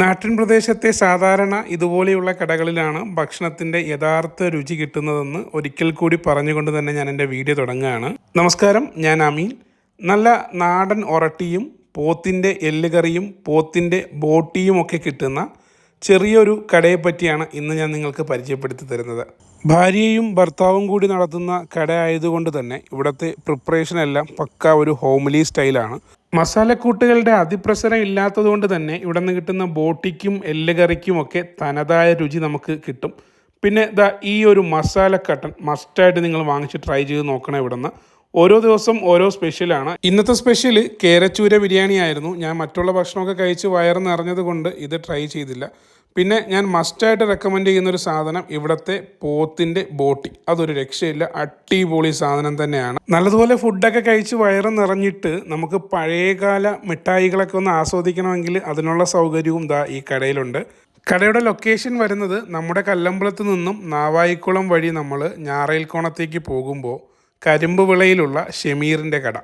നാട്ടിൻ പ്രദേശത്തെ സാധാരണ ഇതുപോലെയുള്ള കടകളിലാണ് ഭക്ഷണത്തിൻ്റെ യഥാർത്ഥ രുചി കിട്ടുന്നതെന്ന് ഒരിക്കൽ കൂടി പറഞ്ഞുകൊണ്ട് തന്നെ ഞാൻ എൻ്റെ വീഡിയോ തുടങ്ങുകയാണ്. നമസ്കാരം, ഞാൻ അമീൻ. നല്ല നാടൻ ഒറട്ടിയും പോത്തിൻ്റെ എല്ലുകറിയും പോത്തിൻ്റെ ബോട്ടിയും ഒക്കെ കിട്ടുന്ന ചെറിയൊരു കടയെ പറ്റിയാണ് ഇന്ന് ഞാൻ നിങ്ങൾക്ക് പരിചയപ്പെടുത്തി തരുന്നത്. ഭാര്യയും ഭർത്താവും കൂടി നടത്തുന്ന കട ആയതുകൊണ്ട് തന്നെ ഇവിടുത്തെ പ്രിപ്പറേഷൻ എല്ലാം പക്ക ഒരു ഹോംലി സ്റ്റൈലാണ്. മസാലക്കൂട്ടുകളുടെ അതിപ്രസരം ഇല്ലാത്തതുകൊണ്ട് തന്നെ ഇവിടെ നിന്ന് കിട്ടുന്ന ബോട്ടിക്കും എല്ലുകറിക്കും ഒക്കെ തനതായ രുചി നമുക്ക് കിട്ടും. പിന്നെ ഈ ഒരു മസാലക്കട്ടൻ മസ്റ്റായിട്ട് നിങ്ങൾ വാങ്ങിച്ച് ട്രൈ ചെയ്ത് നോക്കണം. ഇവിടെ നിന്ന് ഓരോ ദിവസം ഓരോ സ്പെഷ്യലാണ്. ഇന്നത്തെ സ്പെഷ്യൽ കേരച്ചൂര ബിരിയാണി ആയിരുന്നു. ഞാൻ മറ്റുള്ള ഭക്ഷണമൊക്കെ കഴിച്ച് വയറ് നിറഞ്ഞത് കൊണ്ട് ഇത് ട്രൈ ചെയ്തില്ല. പിന്നെ ഞാൻ മസ്റ്റായിട്ട് റെക്കമെൻഡ് ചെയ്യുന്നൊരു സാധനം ഇവിടുത്തെ പോത്തിൻ്റെ ബോട്ടി. അതൊരു രക്ഷയില്ല, അടിപൊളി സാധനം തന്നെയാണ്. നല്ലതുപോലെ ഫുഡൊക്കെ കഴിച്ച് വയറ് നിറഞ്ഞിട്ട് നമുക്ക് പഴയകാല മിഠായികളൊക്കെ ഒന്ന് ആസ്വദിക്കണമെങ്കിൽ അതിനുള്ള സൗകര്യവും ഈ കടയിലുണ്ട്. കടയുടെ ലൊക്കേഷൻ വരുന്നത് നമ്മുടെ കല്ലമ്പലത്ത് നിന്നും നാവായിക്കുളം വഴി നമ്മൾ ഞാറയിൽക്കോണത്തേക്ക് പോകുമ്പോൾ കരിമ്പ് വിളയിലുള്ള ഷമീറിൻ്റെ കട.